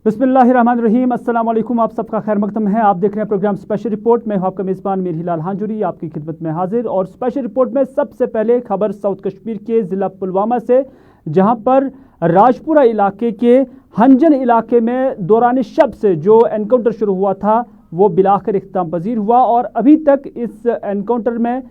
बिस्मिल्लाहिर्रहमानिर्रहीम, अस्सलाम वालेकुम। आप सबका खैर मकदम है। आप देख रहे हैं प्रोग्राम स्पेशल रिपोर्ट में। आपका मेज़बान मीर हिलाल हांजुरी आपकी खिदमत में हाजिर। और स्पेशल रिपोर्ट में सबसे पहले खबर साउथ कश्मीर के ज़िला पुलवामा से, जहां पर राजपुरा इलाके के हंजन इलाके में दौरान शब से जो एनकाउंटर शुरू हुआ था वो बिलाखिर इख्तिताम पजीर हुआ। और अभी तक इस एनकाउंटर में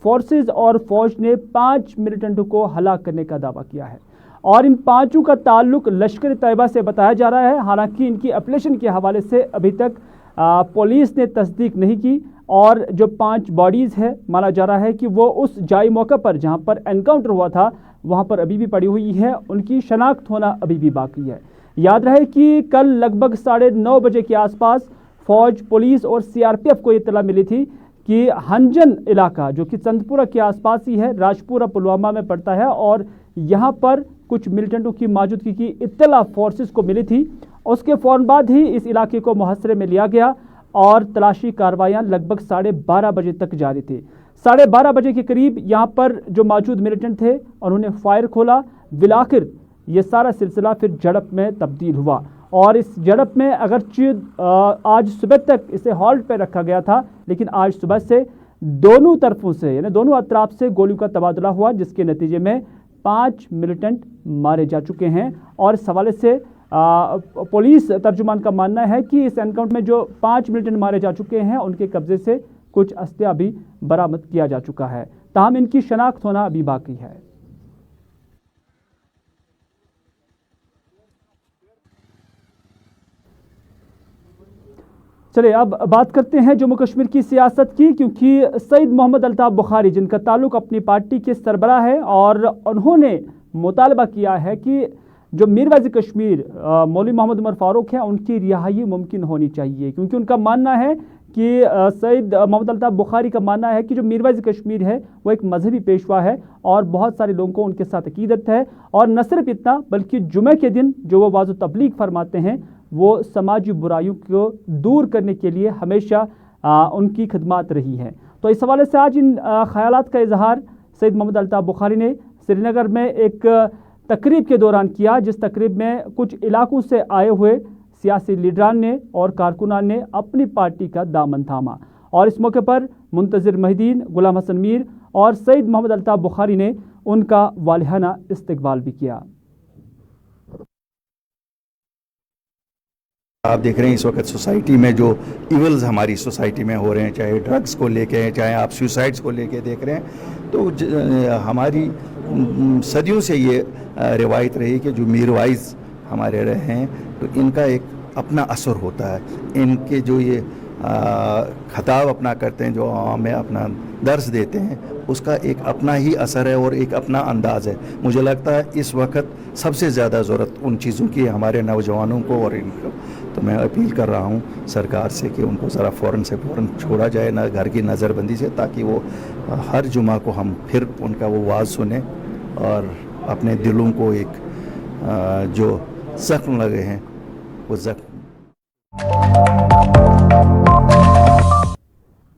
फोर्सेज और फौज ने 5 मिलिटेंटों को हलाक करने का दावा किया है। और इन 5 का ताल्लुक लश्कर तैयबा से बताया जा रहा है। हालांकि इनकी अपलेशन के हवाले से अभी तक पुलिस ने तस्दीक नहीं की। और जो 5 बॉडीज़ है, माना जा रहा है कि वो उस जाई मौके पर जहां पर एनकाउंटर हुआ था वहां पर अभी भी पड़ी हुई है। उनकी शनाख्त होना अभी भी बाकी है। याद रहे कि कल लगभग 9:30 बजे के आसपास फौज, पुलिस और CRPF को इत्तला मिली थी कि हंजन इलाका जो कि चंदपुरा के आसपास ही है, राजपुरा पुलवामा में पड़ता है, और यहाँ पर कुछ मिलिटेंटों की मौजूदगी की इत्तला फोर्सेस को मिली थी। उसके फ़ौरन बाद ही इस इलाके को मुहसरे में लिया गया और तलाशी कार्रवाइयाँ लगभग 12:30 बजे तक जारी थी। 12:30 बजे के करीब यहाँ पर जो मौजूद मिलिटेंट थे उन्होंने फायर खोला। बिलाखिर ये सारा सिलसिला फिर झड़प में तब्दील हुआ। और इस झड़प में अगरचे आज सुबह तक इसे हॉल्ट पर रखा गया था, लेकिन आज सुबह से दोनों तरफों से यानी दोनों अतराफ से गोलियों का तबादला हुआ, जिसके नतीजे में 5 मिलिटेंट मारे जा चुके हैं। और इस हवाले से पुलिस तर्जुमान का मानना है कि इस एनकाउंटर में जो 5 मिलिटेंट मारे जा चुके हैं उनके कब्जे से कुछ अस्तिया भी बरामद किया जा चुका है। ताहम इनकी शनाख्त होना अभी बाकी है। चलिए अब बात करते हैं जम्मू कश्मीर की सियासत की, क्योंकि सईद मोहम्मद अल्ताफ़ बुखारी जिनका ताल्लुक अपनी पार्टी के सरबराह है और उन्होंने मुतालबा किया है कि जो मीरवैज़ कश्मीर मौलवी मोहम्मद उमर फ़ारूक हैं उनकी रिहाई मुमकिन होनी चाहिए। क्योंकि उनका मानना है कि सईद मोहम्मद अल्ताफ़ बुखारी का मानना है कि जो मीरवैज़ कश्मीर है वो एक मजहबी पेशवा है और बहुत सारे लोगों को उनके साथ अकीदत है। और न सिर्फ इतना बल्कि जुमे के दिन जो वो वाज़ तबलीग फरमाते हैं वो समाजी बुराइयों को दूर करने के लिए हमेशा उनकी खिदमत रही हैं। तो इस हवाले से आज इन ख्यालात का इजहार सईद मोहम्मद अल्ताफ़ बुखारी ने श्रीनगर में एक तकरीब के दौरान किया, जिस तकरीब में कुछ इलाकों से आए हुए सियासी लीडरान ने और कारकुनान ने अपनी पार्टी का दामन थामा। और इस मौके पर मुंतज़िर महिदीन, गुलाम हसन मीर और सईद मोहम्मद अल्ताफ़ बुखारी ने उनका वालिहाना इस्तकबाल भी किया। आप देख रहे हैं इस वक्त सोसाइटी में जो इवल्स हमारी सोसाइटी में हो रहे हैं, चाहे ड्रग्स को लेके हैं, चाहे आप सुसाइड्स को लेके देख रहे हैं, तो हमारी सदियों से ये रिवायत रही कि जो मीरवाइज हमारे रहे हैं तो इनका एक अपना असर होता है। इनके जो ये खताब अपना करते हैं, जो आवाम में अपना दर्स देते हैं, उसका एक अपना ही असर है और एक अपना अंदाज़ है। मुझे लगता है इस वक्त सबसे ज़्यादा ज़रूरत उन चीज़ों की हमारे नौजवानों को और इनको। तो मैं अपील कर रहा हूँ सरकार से कि उनको ज़रा फ़ौरन से फ़ौरन छोड़ा जाए ना घर की नज़रबंदी से, ताकि वो हर जुमा को हम फिर उनका वो वाज़ सुने और अपने दिलों को एक जो ज़ख्म लगे हैं वो ज़ख्म।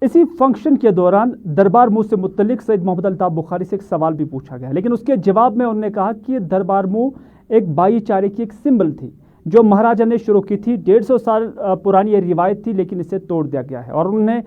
इसी फंक्शन के दौरान दरबार मुँह से मुतल्लिक सईद मोहम्मद अल्ताफ़ बुखारी से एक सवाल भी पूछा गया, लेकिन उसके जवाब में उन्होंने कहा कि दरबार मुँह एक भाईचारे की एक सिंबल थी जो महाराजा ने शुरू की थी। 150 साल पुरानी ये रिवायत थी, लेकिन इसे तोड़ दिया गया है। और उन्होंने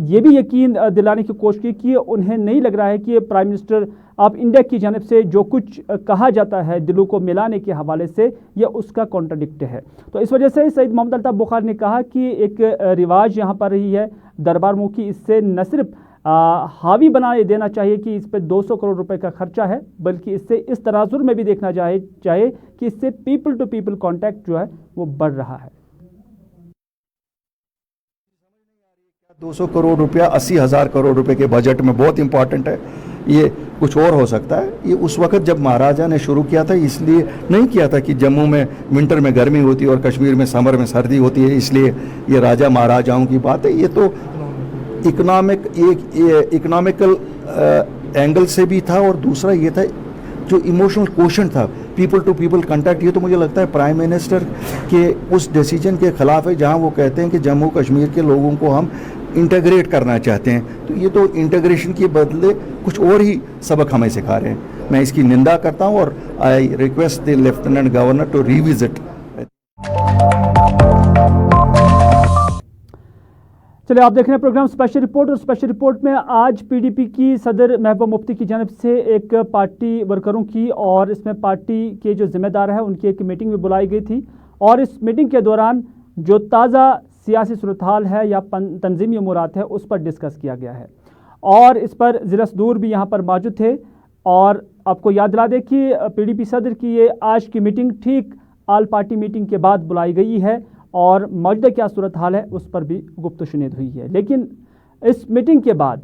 ये भी यकीन दिलाने की कोशिश की कि उन्हें नहीं लग रहा है कि प्राइम मिनिस्टर ऑफ इंडिया की जानिब से जो कुछ कहा जाता है दिलों को मिलाने के हवाले से, यह उसका कॉन्ट्राडिक्ट है। तो इस वजह से सईद मोहम्मद अल्ताफ़ बुखारी ने कहा कि एक रिवाज यहाँ पर रही है दरबार मुँह की, इससे न सिर्फ हावी बना देना चाहिए कि इस पर 200 करोड़ रुपए का खर्चा है, बल्कि इससे इस तनाजुर में भी देखना चाहिए कि इससे पीपल टू पीपल कॉन्टैक्ट जो है वो बढ़ रहा है। 200 करोड़ रुपया 80,000 करोड़ रुपए के बजट में बहुत इंपॉर्टेंट है। ये कुछ और हो सकता है। ये उस वक्त जब महाराजा ने शुरू किया था इसलिए नहीं किया था कि जम्मू में विंटर में गर्मी होती है और कश्मीर में समर में सर्दी होती है, इसलिए ये राजा महाराजाओं की बात है। ये तो इकोनॉमिकल एंगल से भी था और दूसरा ये था जो इमोशनल क्वेश्चन था, पीपल टू पीपल कांटेक्ट। ये तो मुझे लगता है प्राइम मिनिस्टर के उस डिसीजन के खिलाफ है जहां वो कहते हैं कि जम्मू कश्मीर के लोगों को हम इंटीग्रेट करना चाहते हैं, तो ये तो इंटीग्रेशन के बदले कुछ और ही सबक हमें सिखा रहे हैं। मैं इसकी निंदा करता हूं और I request the lieutenant governor to revisit. चलिए, आप देख रहे हैं प्रोग्राम स्पेशल रिपोर्ट, और स्पेशल रिपोर्ट में आज पीडीपी की सदर महबूबा मुफ्ती की जानिब से एक पार्टी वर्करों की और इसमें पार्टी के जो जिम्मेदार हैं उनकी एक मीटिंग भी बुलाई गई थी, और इस मीटिंग के दौरान जो ताज़ा सियासी सूरत हाल है या तंजीमी अमूरात है उस पर डिस्कस किया गया है। और इस पर ज़िला सदूर भी यहाँ पर मौजूद थे, और आपको याद दिला दें कि पीडीपी सदर की ये आज की मीटिंग ठीक आल पार्टी मीटिंग के बाद बुलाई गई है, और मौजूदा क्या सूरत हाल है उस पर भी गुफ्तगू हुई है। लेकिन इस मीटिंग के बाद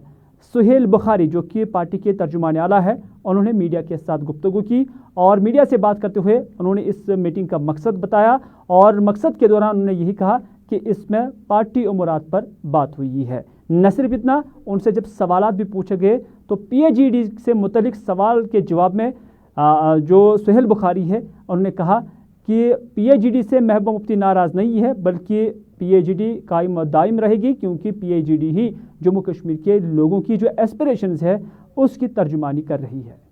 सुहेल बुखारी जो कि पार्टी के तर्जुमान आला है, उन्होंने मीडिया के साथ गुफ्तगू की, और मीडिया से बात करते हुए उन्होंने इस मीटिंग का मकसद बताया, और मकसद के दौरान उन्होंने यही कहा कि इसमें पार्टी उमूरात पर बात हुई है। न सिर्फ इतना, उनसे जब सवालात भी पूछे गए तो PAGD से मुतलिक सवाल के जवाब में जो सुहेल बुखारी है उन्होंने कहा कि PAGD से महबूबा मुफ्ती नाराज़ नहीं है, बल्कि PAGD कायम दायम रहेगी, क्योंकि PAGD ही जम्मू कश्मीर के लोगों की जो एस्पिरेशंस है उसकी तर्जुमानी कर रही है।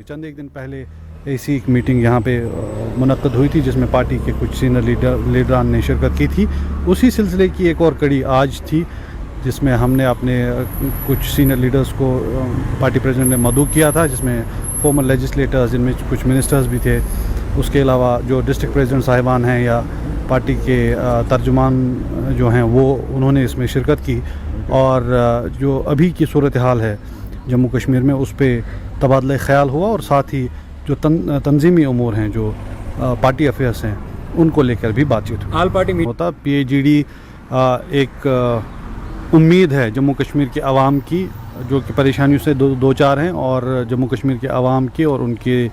चंद एक दिन पहले ऐसी एक मीटिंग यहाँ पे मुनक्कद हुई थी जिसमें पार्टी के कुछ सीनियर लीडरान ने शिरकत की थी। उसी सिलसिले की एक और कड़ी आज थी जिसमें हमने अपने कुछ सीनियर लीडर्स को पार्टी प्रेसिडेंट ने मदऊ किया था, जिसमें फॉर्मर लेजिस्लेटर्स जिनमें कुछ मिनिस्टर्स भी थे, उसके अलावा जो डिस्ट्रिक्ट प्रेसिडेंट साहिबान हैं या पार्टी के तर्जुमान जो हैं वो उन्होंने इसमें शिरकत की, और जो अभी की सूरत हाल है जम्मू कश्मीर में उस पर तबादला ख्याल हुआ, और साथ ही जो तंजीमी उमूर हैं जो पार्टी अफेयर्स हैं उनको लेकर भी बातचीत हुई। आल पार्टी में होता PAGD एक उम्मीद है जम्मू कश्मीर के अवाम की, जो कि परेशानियों से दो चार हैं, और जम्मू कश्मीर के अवाम के और उनके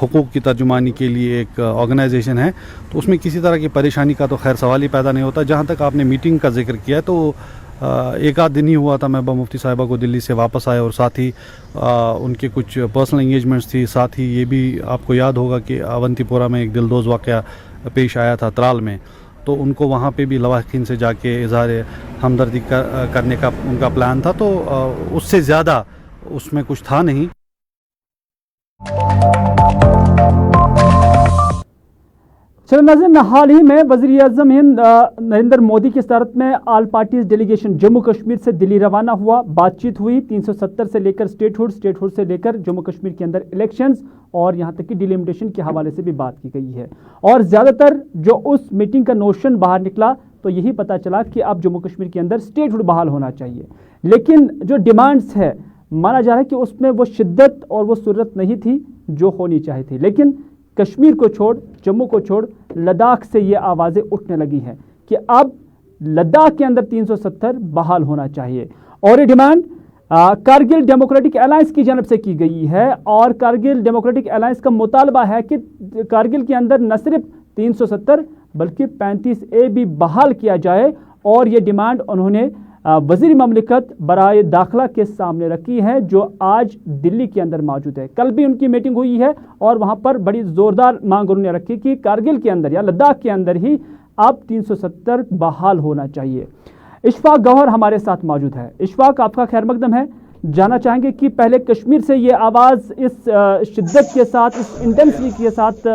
हुकूक़ की तर्जुमानी के लिए एक ऑर्गेनाइजेशन है, तो उसमें किसी तरह की परेशानी का तो खैर सवाल ही पैदा नहीं होता। जहाँ तक आपने मीटिंग का जिक्र किया तो एक आध दिन ही हुआ था महबूबा मुफ्ती साहिबा को दिल्ली से वापस आए, और साथ ही उनके कुछ पर्सनल इंगेजमेंट्स थी। साथ ही ये भी आपको याद होगा कि अवंतीपोरा में एक दिलदोज़ वाक़या पेश आया था त्राल में, तो उनको वहाँ पे भी लवाहिकीन से जाके इज़हार हमदर्दी करने का उनका प्लान था, तो उससे ज़्यादा उसमें कुछ था नहीं। चलो नाज़रीन, हाल ही में वज़ीर-ए-आज़म हिंद नरेंद्र मोदी की सदारत में आल पार्टीज डेलीगेशन जम्मू कश्मीर से दिल्ली रवाना हुआ। बातचीत हुई 370 से लेकर स्टेटहुड से लेकर जम्मू कश्मीर के अंदर इलेक्शंस और यहाँ तक कि डिलिमिटेशन के हवाले से भी बात की गई है। और ज़्यादातर जो उस मीटिंग का नोशन बाहर निकला तो यही पता चला कि अब जम्मू कश्मीर के अंदर स्टेटहुड बहाल होना चाहिए, लेकिन जो डिमांड्स है माना जा रहा है कि उसमें वो शिद्दत और वो सूरत नहीं थी जो होनी चाहिए थी। लेकिन कश्मीर को छोड़, जम्मू को छोड़, लद्दाख से ये आवाज़ें उठने लगी हैं कि अब लद्दाख के अंदर 370 बहाल होना चाहिए। और ये डिमांड कारगिल डेमोक्रेटिक अलायंस की जानब से की गई है, और कारगिल डेमोक्रेटिक अलायंस का मुतालबा है कि कारगिल के अंदर न सिर्फ 370 बल्कि 35A भी बहाल किया जाए। और ये डिमांड उन्होंने वज़ीर ममलिकत बराए दाखिला के सामने रखी है, जो आज दिल्ली के अंदर मौजूद है। कल भी उनकी मीटिंग हुई है और वहाँ पर बड़ी ज़ोरदार मांग उन्होंने रखी कि कारगिल के अंदर या लद्दाख के अंदर ही अब 370 बहाल होना चाहिए। इशफाक गौहर हमारे साथ मौजूद है। इशफाक, आपका खैर मकदम है। जानना चाहेंगे कि पहले कश्मीर से ये आवाज़ इस शिद्दत के साथ, इस इंटेंसिटी के साथ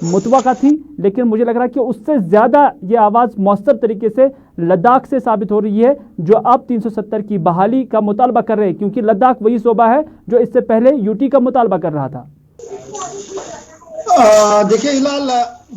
मुतवक्का थी, लेकिन मुझे लग रहा है कि उससे ज़्यादा ये आवाज़ मौसर तरीके से लद्दाख से साबित हो रही है, जो अब 370 की बहाली का मुतालबा कर रहे हैं, क्योंकि लद्दाख वही सूबा है जो इससे पहले UT का मुतालबा कर रहा था। देखिए हिलाल,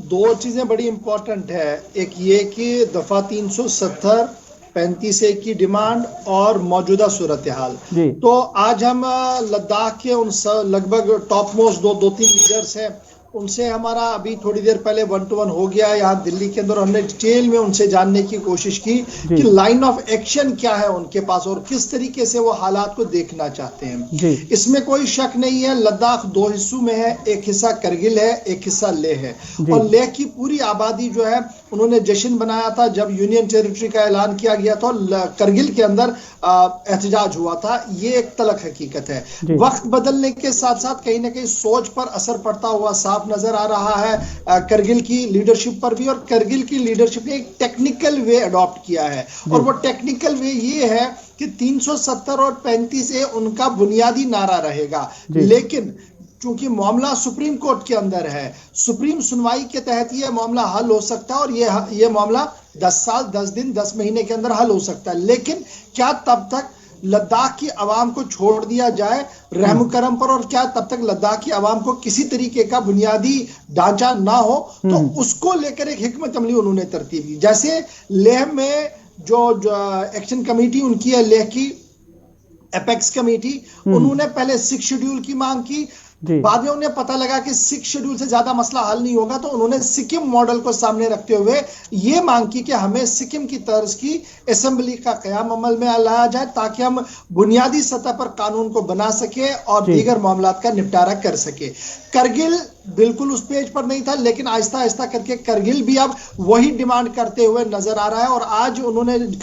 दो चीज़ें बड़ी इम्पोर्टेंट है। एक ये कि दफ़ा 370, 35A की डिमांड और मौजूदा सूरत हाल। तो आज हम लद्दाख के उन लगभग टॉप मोस्ट दो तीन लीडर्स हैं, उनसे हमारा अभी थोड़ी देर पहले 1-to-1 हो गया यहाँ दिल्ली के अंदर। हमने डिटेल में उनसे जानने की कोशिश की कि लाइन ऑफ एक्शन क्या है उनके पास और किस तरीके से वो हालात को देखना चाहते हैं। इसमें कोई शक नहीं है, लद्दाख दो हिस्सों में है, एक हिस्सा करगिल है, एक हिस्सा लेह है। और लेह की पूरी आबादी जो है उन्होंने जश्न बनाया था जब यूनियन टेरिटरी का ऐलान किया गया था, करगिल के अंदर एहतजाज हुआ था। ये एक तलख हकीकत है। वक्त बदलने के साथ साथ कहीं ना कहीं सोच पर असर पड़ता हुआ साफ साफ नजर आ रहा है करगिल की लीडरशिप पर भी, और करगिल की लीडरशिप ने एक टेक्निकल वे अडॉप्ट किया है, और वो टेक्निकल वे ये है कि 370 और 35 ए उनका बुनियादी नारा रहेगा, लेकिन चूंकि मामला सुप्रीम कोर्ट के अंदर है, सुप्रीम सुनवाई के तहत यह मामला हल हो सकता है, और यह मामला 10 साल 10 दिन 10 महीने के अंदर हल हो सकता है। लेकिन क्या तब तक लद्दाख की आवाम को छोड़ दिया जाए रहम करम पर, और क्या तब तक लद्दाख की आवाम को किसी तरीके का बुनियादी ढांचा ना हो, तो उसको लेकर एक हिकमत अमली उन्होंने तरतीब दी। जैसे लेह में जो एक्शन कमेटी उनकी है, लेह की एपेक्स कमेटी, उन्होंने पहले 6 शेड्यूल की मांग की, बाद में उन्हें पता लगा कि 6 शेड्यूल से ज्यादा मसला हल नहीं होगा, तो उन्होंने सिक्किम मॉडल को सामने रखते हुए ये मांग की कि हमें सिक्किम की तर्ज की असेंबली का कयाम अमल में लाया जाए, ताकि हम बुनियादी सतह पर कानून को बना सके और दीगर मामलात का निपटारा कर सके। करगिल बिल्कुल उस पेज पर नहीं था, लेकिन आहिस्ता आहिस्ता करके करगिल भी अब वही डिमांड करते हुए नजर आ रहा है। और आज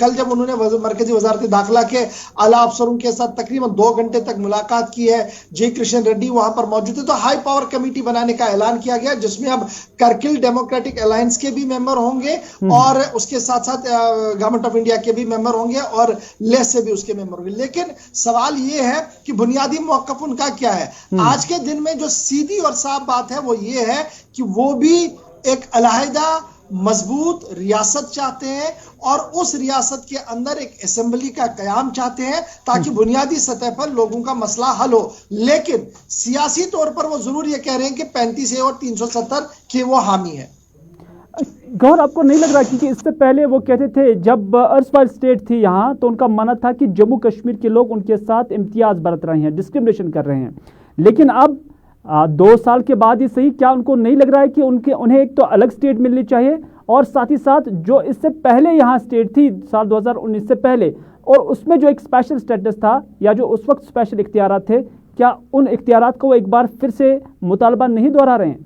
कल जब उन्होंने मरकजी वजारत दाखिला के आला अफसरों के साथ तकरीबन 2 घंटे तक मुलाकात की है, जे कृष्ण रेड्डी वहां पर मौजूद थे, तो हाई पावर कमेटी बनाने का ऐलान किया गया, जिसमें अब करगिल डेमोक्रेटिक अलायंस के भी मेंबर होंगे और उसके साथ साथ गवर्नमेंट ऑफ इंडिया के भी मेंबर होंगे और लेह से भी उसके मेंबर होंगे। लेकिन सवाल यह है कि बुनियादी मौकफ उनका क्या है। आज के दिन में जो सीधी और साफ बात है वो ये है कि वो भी एक अलहदा मजबूत रियासत चाहते हैं, और उस रियासत के अंदर एक असेंबली का कयाम चाहते हैं, ताकि बुनियादी सतह पर लोगों का मसला हल हो। लेकिन सियासी तौर पर वो जरूर ये कह रहे हैं कि 35 ए और 370 के वो हामी है। गौर, आपको नहीं लग रहा कि इससे पहले वो कहते थे, जब अर्सवाइल स्टेट थी यहाँ, तो उनका मानना था कि जम्मू कश्मीर के लोग उनके साथ इम्तियाज बरत रहे हैं, डिस्क्रिमिनेशन कर रहे हैं, लेकिन अब 2 साल के बाद ही सही, क्या उनको नहीं लग रहा है कि उन्हें एक तो अलग स्टेट मिलनी चाहिए, और साथ ही साथ जो इससे पहले यहाँ स्टेट थी साल 2019 से पहले, और उसमें जो एक स्पेशल स्टेटस था या जो उस वक्त स्पेशल इख्तियारात थे, क्या उन इख्तियारात को एक बार फिर से मुतालबा नहीं दोहरा रहे हैं?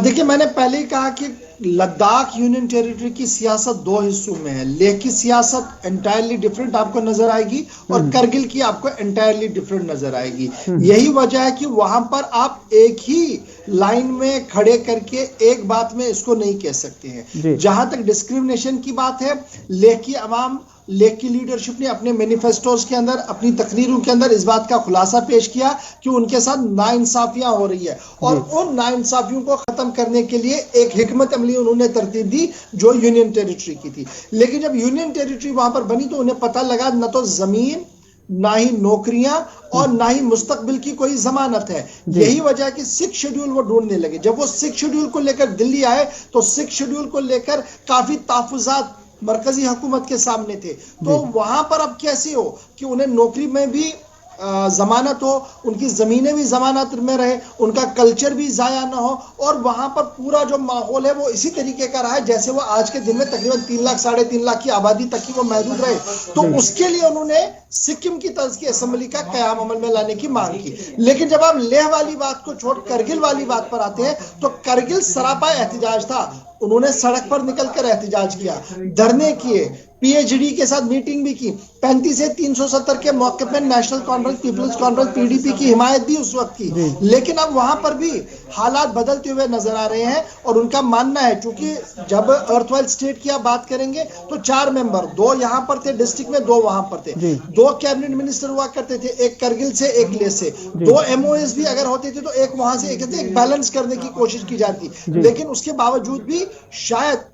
देखिए, मैंने पहले ही कहा कि लद्दाख यूनियन टेरिटरी की सियासत 2 हिस्सों में है। लेह की सियासत एंटायरली डिफरेंट आपको नजर आएगी, और करगिल की आपको एंटायरली डिफरेंट नजर आएगी। यही वजह है कि वहां पर आप एक ही लाइन में खड़े करके एक बात में इसको नहीं कह सकते हैं। जहां तक डिस्क्रिमिनेशन की बात है, लेह की अवाम, लेह की लीडरशिप ने अपने मैनिफेस्टोज के अंदर, अपनी तकरीरों के अंदर इस बात का खुलासा पेश किया कि उनके साथ नाइंसाफियां हो रही है, और उन नाइंसाफियों को खत्म करने के लिए एक हिकमत अमली उन्होंने तरतीब दी जो यूनियन टेरिटरी की थी। लेकिन जब यूनियन टेरिटरी वहां पर बनी, तो उन्हें पता लगा न तो जमीन, ना ही नौकरियां, और ना ही मुस्तकबिल की कोई जमानत है। यही वजह है कि 6 शेड्यूल वो ढूंढने लगे। जब वो 6 शेड्यूल को लेकर दिल्ली आए, तो 6 शेड्यूल को लेकर काफी तहफुजात मरकजी हुकूमत के सामने थे। तो वहां पर अब कैसे हो कि उन्हें नौकरी में भी जमानत हो, उनकी जमीनें भी जमानत में रहे, उनका कल्चर भी जाया ना हो, और वहां पर पूरा जो माहौल है वो इसी तरीके का रहा है जैसे वो आज के दिन में तकरीबन 3 लाख 3.5 लाख की आबादी तक की वो महदूद रहे। तो उसके लिए उन्होंने सिक्किम की तर्ज की असेंबली का कयाम अमल में लाने की मांग की। लेकिन जब आप लेह वाली बात को छोड़ करगिल वाली बात पर आते हैं, तो करगिल सरापा एहतिजाज था। उन्होंने सड़क पर निकलकर एहतिजाज किया, धरने किए, पीएचडी के साथ मीटिंग भी की, 35 से 370 के मौके पर national conference, people's conference, PDP की हिमायत दी उस वक्त की। लेकिन अब वहां पर भी हालात बदलते हुए नजर आ रहे हैं, और उनका मानना है, चूंकि जब अर्थवाइल स्टेट की आप बात करेंगे तो 4 मेंबर, 2 यहां पर थे डिस्ट्रिक्ट में, 2 वहां पर थे, 2 कैबिनेट मिनिस्टर हुआ करते थे, एक करगिल से, एक लेह से, 2 एमओएस भी अगर होते थे तो एक वहां से एक बैलेंस करने की कोशिश की जाती। लेकिन उसके बावजूद भी शायद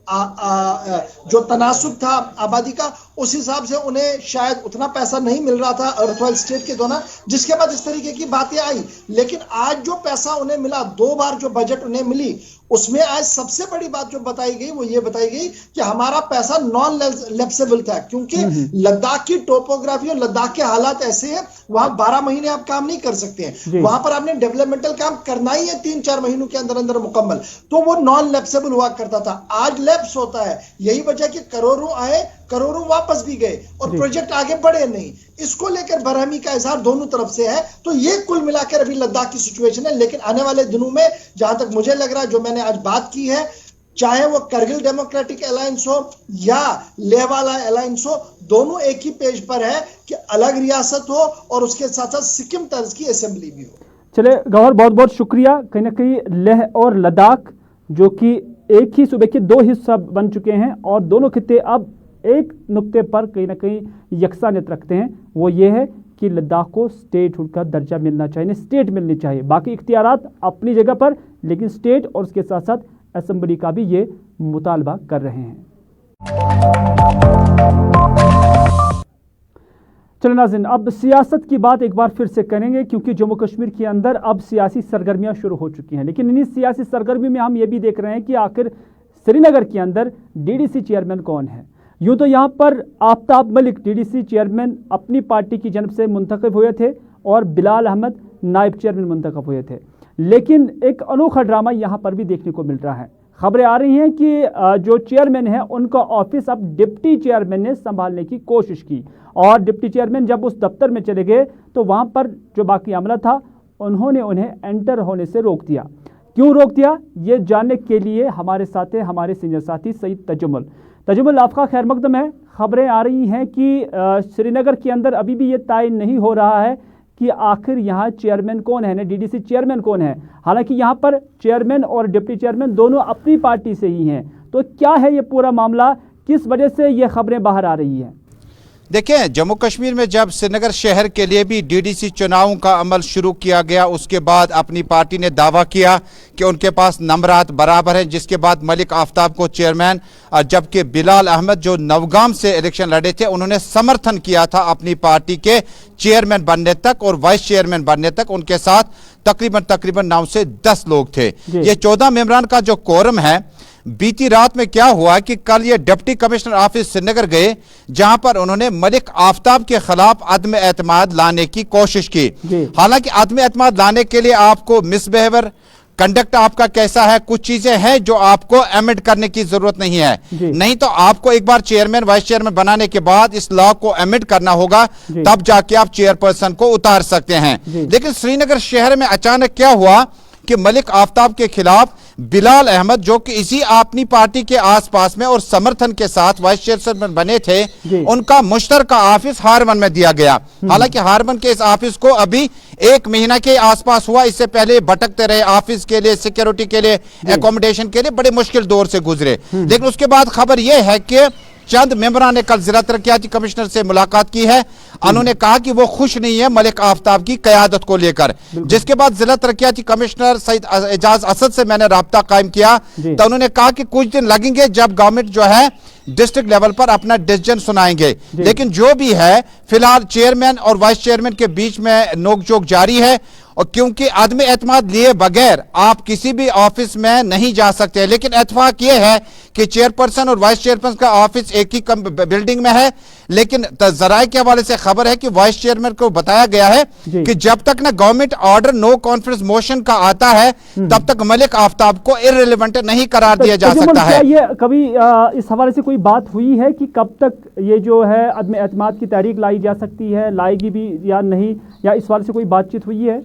जो तनासुब था आबादी का, उस हिसाब से उन्हें शायद उतना पैसा नहीं मिल रहा था अर्थवाइल स्टेट के दौरान, जिसके बाद इस तरीके की बातें आई। लेकिन आज जो पैसा उन्हें मिला, 2 बार जो बजट उन्हें मिली, उसमें आज सबसे बड़ी बात जो बताई गई वो ये बताई गई कि हमारा पैसा नॉन लैप्सेबल था, क्योंकि लद्दाख की टोपोग्राफी और लद्दाख के हालात ऐसे हैं, वहां 12 महीने आप काम नहीं कर सकते हैं, वहां पर आपने डेवलपमेंटल काम करना ही है 3-4 महीनों के अंदर अंदर मुकम्मल, तो वो नॉन लैप्सेबल हुआ करता था। आज लैप्स होता है। यही वजह कि करोड़ों आए, करोड़ों वापस भी गए, और प्रोजेक्ट आगे बढ़े नहीं। इसको लेकर बरहमी का इजहार दोनों तरफ से है। तो ये कुल मिलाकर अभी लद्दाख की सिचुएशन है। लेकिन आने वाले दिनों में, जहां तक मुझे लग रहा है, जो मैंने आज बात की है, चाहे वो करगिल डेमोक्रेटिक अलायंस हो या लेह वाला अलायंस हो, दोनों एक ही पेज पर है कि अलग रियासत हो और उसके साथ साथ सिक्किम तर्ज की असेंबली भी हो। चले गौहर, बहुत बहुत शुक्रिया। कहीं ना कहीं लेह और लद्दाख जो कि एक ही सूबे के दो हिस्सा बन चुके हैं और दोनों खित्ते अब एक नुक्ते पर कहीं ना कहीं यकसानियत रखते हैं, वो ये है कि लद्दाख को स्टेटहुड का दर्जा मिलना चाहिए, स्टेट मिलनी चाहिए। बाकी इख्तियारात अपनी जगह पर, लेकिन स्टेट और उसके साथ साथ असेंबली का भी ये मुतालबा कर रहे हैं। चलो नाज़रीन, अब सियासत की बात एक बार फिर से करेंगे क्योंकि जम्मू कश्मीर के अंदर अब सियासी सरगर्मियां शुरू हो चुकी हैं। लेकिन इन्हीं सियासी सरगर्मी में हम ये भी देख रहे हैं कि आखिर श्रीनगर के अंदर डीडीसी चेयरमैन कौन है। यूँ तो यहाँ पर आफ्ताब मलिक डीडीसी चेयरमैन अपनी पार्टी की जानब से मुंतखब हुए थे और बिलाल अहमद नायब चेयरमैन मुंतखब हुए थे, लेकिन एक अनोखा ड्रामा यहाँ पर भी देखने को मिल रहा है। खबरें आ रही हैं कि जो चेयरमैन है उनका ऑफिस अब डिप्टी चेयरमैन ने संभालने की कोशिश की और डिप्टी चेयरमैन जब उस दफ्तर में चले गए तो वहाँ पर जो बाकी अमला था उन्होंने उन्हें एंटर होने से रोक दिया। क्यों रोक दिया, ये जानने के लिए हमारे साथ है हमारे सीनियर साथी सईद तजुमुल। आपका खैर मकदम है। खबरें आ रही हैं कि श्रीनगर के अंदर अभी भी ये तय नहीं हो रहा है कि आखिर यहाँ चेयरमैन कौन है, डीडीसी चेयरमैन कौन है। हालांकि यहाँ पर चेयरमैन और डिप्टी चेयरमैन दोनों अपनी पार्टी से ही हैं। तो क्या है ये पूरा मामला, किस वजह से ये खबरें बाहर आ रही हैं? देखिए, जम्मू कश्मीर में जब श्रीनगर शहर के लिए भी डीडीसी चुनावों का अमल शुरू किया गया, उसके बाद अपनी पार्टी ने दावा किया कि उनके पास नंबरात बराबर हैं, जिसके बाद मलिक आफ्ताब को चेयरमैन और जबकि बिलाल अहमद जो नवगाम से इलेक्शन लड़े थे उन्होंने समर्थन किया था अपनी पार्टी के चेयरमैन बनने तक और वाइस चेयरमैन बनने तक। उनके साथ तकरीबन 9 से 10 लोग थे। ये 14 मेंबरान का जो कोरम है, बीती रात में क्या हुआ कि कल ये डिप्टी कमिश्नर ऑफिस श्रीनगर गए जहां पर उन्होंने मलिक आफ्ताब के खिलाफ अदम एतमाद लाने की कोशिश की। हालांकि अदम एतमाद लाने के लिए आपको मिसबिहेवियर, कंडक्ट आपका कैसा है, कुछ चीजें हैं जो आपको एमेंड करने की जरूरत नहीं है। नहीं तो आपको एक बार चेयरमैन वाइस चेयरमैन बनाने के बाद इस लॉ को एमेंड करना होगा, तब जाके आप चेयरपर्सन को उतार सकते हैं। लेकिन श्रीनगर शहर में अचानक क्या हुआ कि मलिक आफ्ताब के खिलाफ बिलाल अहमद जो कि इसी अपनी पार्टी के आसपास में और समर्थन के साथ वाइस चेयरमैन बने थे, उनका मुश्तरका ऑफिस हारमन में दिया गया। हालांकि हारमन के इस ऑफिस को अभी 1 महीना के आसपास हुआ, इससे पहले भटकते रहे ऑफिस के लिए, सिक्योरिटी के लिए, एकोमोडेशन के लिए बड़े मुश्किल दौर से गुजरे। लेकिन उसके बाद खबर यह है कि चंद मेंबरान ने कल जिला तरक्याती कमिश्नर से मुलाकात की है। उन्होंने कहा कि वो खुश नहीं है मलिक आफ्ताब की क़यादत को लेकर। जिसके बाद जिला तरक्याती कमिश्नर सईद एजाज असद से मैंने राब्ता कायम किया तो उन्होंने कहा कि कुछ दिन लगेंगे जब गवर्नमेंट जो है डिस्ट्रिक्ट लेवल पर अपना डिसीजन सुनाएंगे। लेकिन जो भी है फिलहाल चेयरमैन और वाइस चेयरमैन के बीच में नोकझोंक जारी है और क्योंकि आदमी एतमाद लिए बगैर आप किसी भी ऑफिस में नहीं जा सकते। लेकिन इत्तेफाक ये है कि चेयरपर्सन और वाइस चेयरपर्सन का ऑफिस एक ही बिल्डिंग में है। लेकिन जराये के हवाले से खबर है कि वाइस चेयरमैन को बताया गया है कि जब तक ना government order no conference motion का आता है तब तक मलिक आफ्ताब को इर्रेलेवेंट नहीं करार दिया जा सकता है। ये कभी इस हवाले से कोई बात हुई है कि कब तक ये जो है अदम एतमाद की तहरीक लाई जा सकती है, लाएगी भी या नहीं, या इस हवाले से कोई बातचीत हुई है?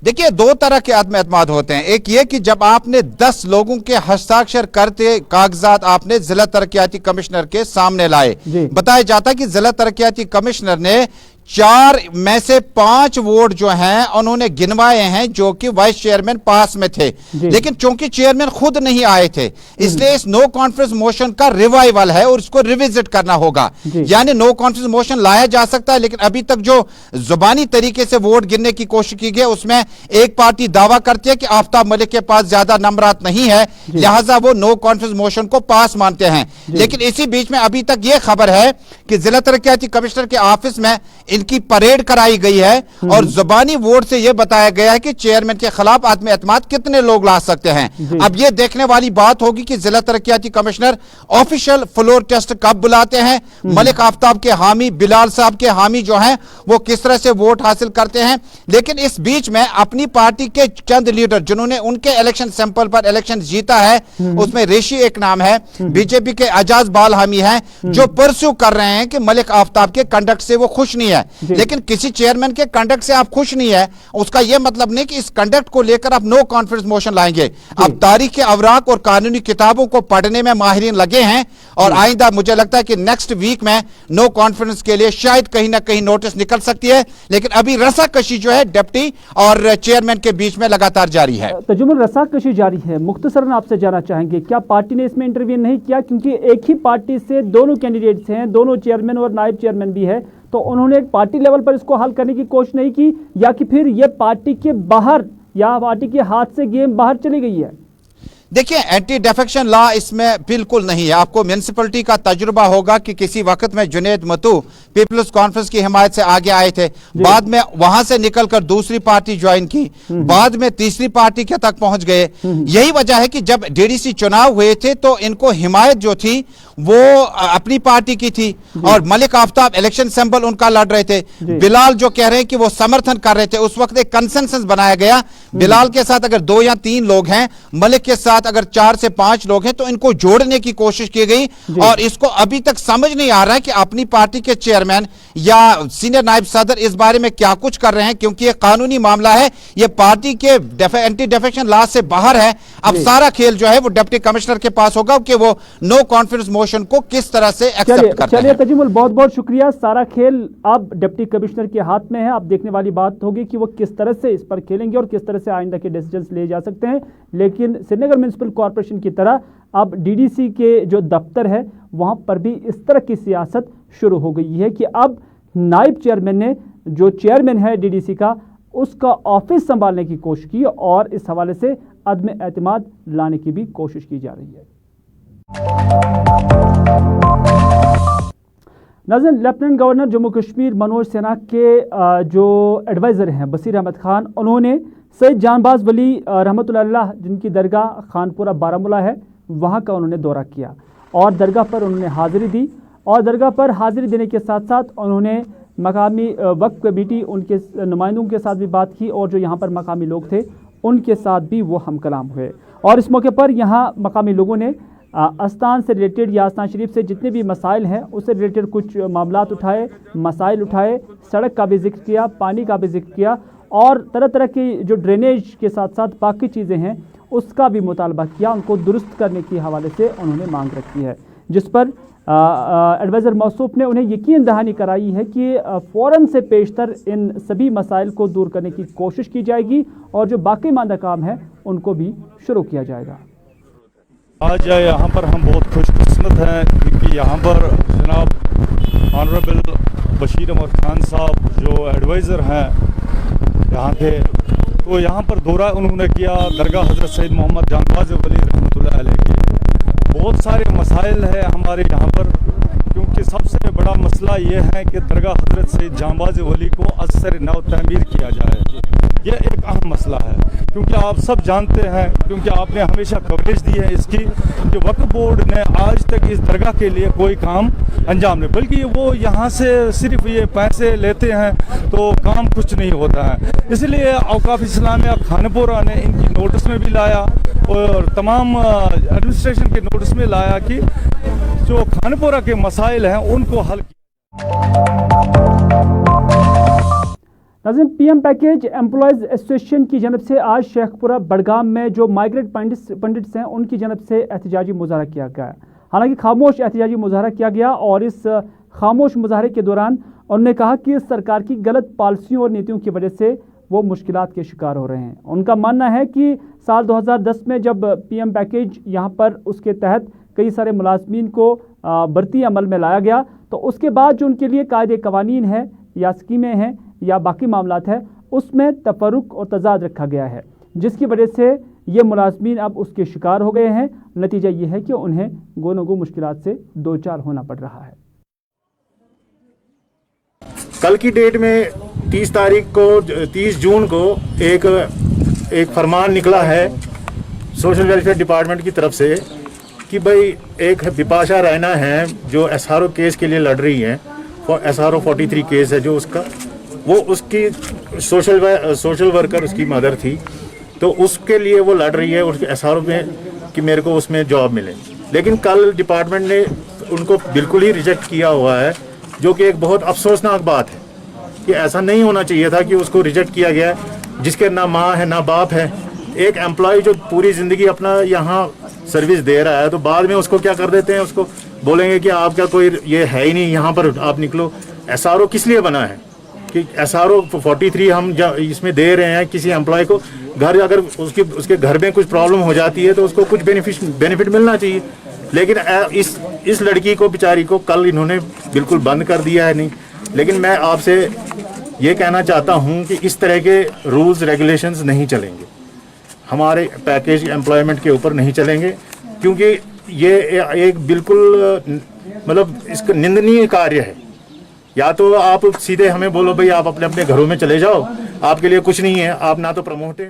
देखिए, 2 तरह के आदम एतमाद होते हैं। एक ये कि जब आपने 10 लोगों के हस्ताक्षर करते कागजात आपने जिला तरक्याती कमिश्नर के सामने लाए, बताया जाता है कि जिला तरक्याती कमिश्नर ने 4 में से 5 वोट जो हैं उन्होंने गिनवाए हैं जो कि वाइस चेयरमैन पास में थे। लेकिन चूंकि चेयरमैन खुद नहीं आए थे इसलिए इस नो कॉन्फ्रेंस मोशन का रिवाइवल है और इसको रिविजिट करना होगा। यानी नो कॉन्फ्रेंस मोशन लाया जा सकता है, लेकिन अभी तक जो जुबानी तरीके से वोट गिनने की कोशिश की गई उसमें एक पार्टी दावा करती है कि आफ्ताब मलिक के पास ज्यादा नंबरात नहीं है, लिहाजा वो नो कॉन्फ्रेंस मोशन को पास मानते हैं। लेकिन इसी बीच में अभी तक यह खबर है कि जिला तरक्याती कमिश्नर के ऑफिस में इनकी परेड कराई गई है और जुबानी वोट से यह बताया गया है कि चेयरमैन के खिलाफ आदमी एतमाद कितने लोग ला सकते हैं। अब यह देखने वाली बात होगी कि जिला तरक्याती कमिश्नर ऑफिशियल फ्लोर टेस्ट कब बुलाते हैं, मलिक आफ्ताब के हामी, बिलाल साहब के हामी जो हैं वो किस तरह से वोट हासिल करते हैं। लेकिन इस बीच में अपनी पार्टी के चंद लीडर जिन्होंने उनके इलेक्शन सैंपल पर इलेक्शन जीता है, उसमें रेशी एक नाम है, बीजेपी के एजाज बाल हामी हैं, जो परस्यू कर रहे हैं कि मलिक आफ्ताब के कंडक्ट से वो खुश नहीं है। है, लेकिन किसी चेयरमैन के कंडक्ट से आप खुश नहीं है, उसका यह मतलब नहीं कि इस कंडक्ट को लेकर आप नो कॉन्फिडेंस मोशन लाएंगे। अब तारीख के अवराक और कानूनी किताबों को पढ़ने में माहिरीन लगे हैं और आइंदा मुझे लगता है कि नेक्स्ट वीक में नो कॉन्फिडेंस के लिए शायद कहीं ना कहीं नोटिस निकल सकती है, लेकिन अभी रस्साकशी जो है डिप्टी और चेयरमैन के बीच में लगातार जारी है। तजुमुल, रस्साकशी जारी है। मुख्तसरन आपसे जानना चाहेंगे, क्या पार्टी ने इसमें इंटरवीन नहीं किया? क्योंकि एक ही पार्टी से दोनों कैंडिडेट्स हैं, दोनों चेयरमैन और नायब चेयरमैन भी है, तो उन्होंने पार्टी लेवल पर इसको हल करने की कोशिश नहीं की, या कि फिर ये पार्टी के बाहर या पार्टी के हाथ से गेम बाहर चली गई है? देखिए, एंटी डिफेक्शन लॉ इसमें बिल्कुल नहीं है। आपको म्युनिसिपैलिटी का तजुर्बा होगा कि किसी वक्त में जुनेद मत्तू पीपल्स कॉन्फ्रेंस की हिमायत से आगे आए थे, बाद में वहां से निकलकर दूसरी पार्टी ज्वाइन की, बाद में तीसरी पार्टी के तक पहुंच गए। यही वजह है कि जब डीडीसी चुनाव हुए थे तो इनको हिमायत जो थी वो अपनी पार्टी की थी और मलिक आफ्ताब इलेक्शन सिंबल उनका लड़ रहे थे। बिलाल जो कह रहे हैं कि वो समर्थन कर रहे थे, उस वक्त एक कंसेंसस बनाया गया, बिलाल के साथ अगर 2 या 3 लोग हैं, मलिक के साथ अगर 4 से 5 लोग हैं, तो इनको जोड़ने की कोशिश की गई और इसको अभी तक समझ नहीं आ रहा है कि अपनी पार्टी के चेयरमैन या सीनियर नायब सदर इस बारे में क्या कुछ कर रहे हैं, क्योंकि ये कानूनी मामला है, ये पार्टी के एंटी डिफेक्शन लॉ से बाहर है। अब सारा खेल जो है वो डिप्टी कमिश्नर के पास होगा कि वो नो कॉन्फिडेंस मोशन को किस तरह से एक्सेप्ट करते हैं। चलिए तजुमुल, बहुत बहुत शुक्रिया। सारा खेल अब डिप्टी कमिश्नर के हाथ में है। अब देखने वाली बात होगी कि वो किस तरह से इस पर खेलेंगे और किस तरह से आइंदा के डिसीजंस ले जा सकते हैं। लेकिन श्रीनगर म्युनिसिपल कॉर्पोरेशन की तरह अब डीडीसी के जो दफ्तर है वहां पर भी इस तरह की सियासत शुरू हो गई है कि अब नायब चेयरमैन ने, जो चेयरमैन है डीडीसी का, उसका ऑफिस संभालने की कोशिश की और इस हवाले से अदम एतमाद लाने की भी कोशिश की जा रही है। नाज़रीन, लेफ्टिनेंट गवर्नर जम्मू कश्मीर मनोज सिन्हा के जो एडवाइज़र हैं बसीर अहमद खान, उन्होंने सैयद जानबाज वली रहमतुल्लाह अलैह जिनकी दरगाह खानपुरा बारामूला है वहाँ का उन्होंने दौरा किया और दरगाह पर उन्होंने हाज़िरी दी और दरगाह पर हाज़िरी देने के साथ साथ उन्होंने मकामी वक्फ कमेटी उनके नुमाइंदों के साथ भी बात की और जो यहाँ पर मकामी लोग थे उनके साथ भी वो हम कलाम हुए। और इस मौके पर यहाँ मकामी लोगों ने आस्थान से रिलेटेड या आस्थान शरीफ से जितने भी मसाइल हैं उससे रिलेटेड कुछ मामलात उठाए, मसाइल उठाए, सड़क का भी जिक्र किया, पानी का भी जिक्र किया और तरह तरह की जो ड्रेनेज के साथ साथ बाकी चीज़ें हैं उसका भी मुतालबा किया। उनको दुरुस्त करने के हवाले से उन्होंने मांग रखी है, जिस पर एडवाइज़र मौसूफ ने उन्हें यकीन दहानी कराई है कि फ़ौरन से पेशतर इन सभी मसाइल को दूर करने की कोशिश की जाएगी और जो बाकी मांदा काम है उनको भी शुरू किया जाएगा। आज यहाँ पर हम बहुत खुशकिस्मत हैं क्योंकि यहाँ पर जनाब ऑनरेबल बशीर अहमद खान साहब जो एडवाइज़र हैं यहाँ के, तो यहाँ पर दौरा उन्होंने किया दरगाह हज़रत सैयद मोहम्मद जानबाज वली रहमतुल्लाह अलैह के। बहुत सारे मसाइल हैं हमारे यहाँ पर, क्योंकि सबसे बड़ा मसला ये है कि दरगाह हज़रत सैयद जानबाज वली को असर नौ तमीर किया जाए। ये एक अहम मसला है क्योंकि आप सब जानते हैं, क्योंकि आपने हमेशा कवरेज दी है इसकी, कि वक्फ बोर्ड ने आज तक इस दरगाह के लिए कोई काम अंजाम नहीं, बल्कि वो यहाँ से सिर्फ ये पैसे लेते हैं तो काम कुछ नहीं होता है। इसलिए औकाफ इस्लामिया खानपुरा ने इनकी नोटिस में भी लाया और तमाम एडमिनिस्ट्रेशन के नोटिस में लाया कि जो खानपुरा के मसाइल हैं उनको हल नाज़रीन, पीएम पैकेज एम्प्लॉयज़ एसोसिएशन की जानब से आज शेखपुरा बड़गाम में जो माइग्रेंट पंडिट्स हैं उनकी जानब से एहतजाजी मुजाहरा किया गया। हालांकि खामोश एहतजाजी मुजाहरा किया गया और इस खामोश मुजाहरे के दौरान उन्होंने कहा कि सरकार की गलत पॉलिसियों और नीतियों की वजह से वो मुश्किलात के शिकार हो रहे हैं। उनका मानना है कि साल 2010 में जब पीएम पैकेज यहाँ पर उसके तहत कई सारे मुलाजमीन को भर्ती अमल में लाया गया तो उसके बाद जो उनके लिए कायदे कवानीन है या स्कीमें हैं या बाकी मामलात है उसमें तफरुक और तजाद रखा गया है, जिसकी वजह से ये मुलाजमीन अब उसके शिकार हो गए हैं। नतीजा ये है कि उन्हें गोनोगो मुश्किलात से दो चार होना पड़ रहा है। कल की डेट में 30 जून को एक फरमान निकला है सोशल वेलफेयर डिपार्टमेंट की तरफ से कि भाई एक बिपाशा रैना है जो एसआरओ केस के लिए लड़ रही हैं, एसआरओ 43 केस है जो उसका, वो उसकी सोशल वर्कर उसकी मदर थी, तो उसके लिए वो लड़ रही है उसके एसआरओ में कि मेरे को उसमें जॉब मिले। लेकिन कल डिपार्टमेंट ने उनको बिल्कुल ही रिजेक्ट किया हुआ है, जो कि एक बहुत अफसोसनाक बात है। कि ऐसा नहीं होना चाहिए था कि उसको रिजेक्ट किया गया है, जिसके ना माँ है ना बाप है। एक एम्प्लॉय जो पूरी ज़िंदगी अपना यहाँ सर्विस दे रहा है, तो बाद में उसको क्या कर देते हैं, उसको बोलेंगे कि आपका कोई ये है ही नहीं, यहाँ पर आप निकलो। SRO किस लिए बना है कि SRO 43 हम इसमें दे रहे हैं किसी एम्प्लॉय को, घर अगर उसके घर में कुछ प्रॉब्लम हो जाती है तो उसको कुछ बेनिफिट मिलना चाहिए। लेकिन इस लड़की को बेचारी को कल इन्होंने बिल्कुल बंद कर दिया है। नहीं, लेकिन मैं आपसे ये कहना चाहता हूँ कि इस तरह के रूल्स रेगुलेशंस नहीं चलेंगे, हमारे पैकेज एम्प्लॉयमेंट के ऊपर नहीं चलेंगे, क्योंकि ये एक बिल्कुल मतलब इसका निंदनीय कार्य है। या तो आप सीधे हमें बोलो भाई आप अपने अपने घरों में चले जाओ, आपके लिए कुछ नहीं है, आप ना तो प्रमोट है।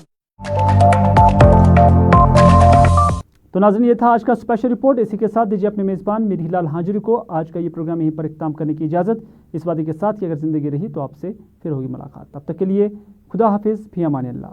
तो नाज़रीन, ये था आज का स्पेशल रिपोर्ट। इसी के साथ दीजिए अपने मेज़बान मीर हिलाल हाजिरी को आज का ये प्रोग्राम यहीं पर इख्तिताम करने की इजाज़त, इस वादे के साथ कि अगर ज़िंदगी रही तो आपसे फिर होगी मुलाकात। तब तक के लिए खुदा हाफिज़, फी अमान अल्लाह।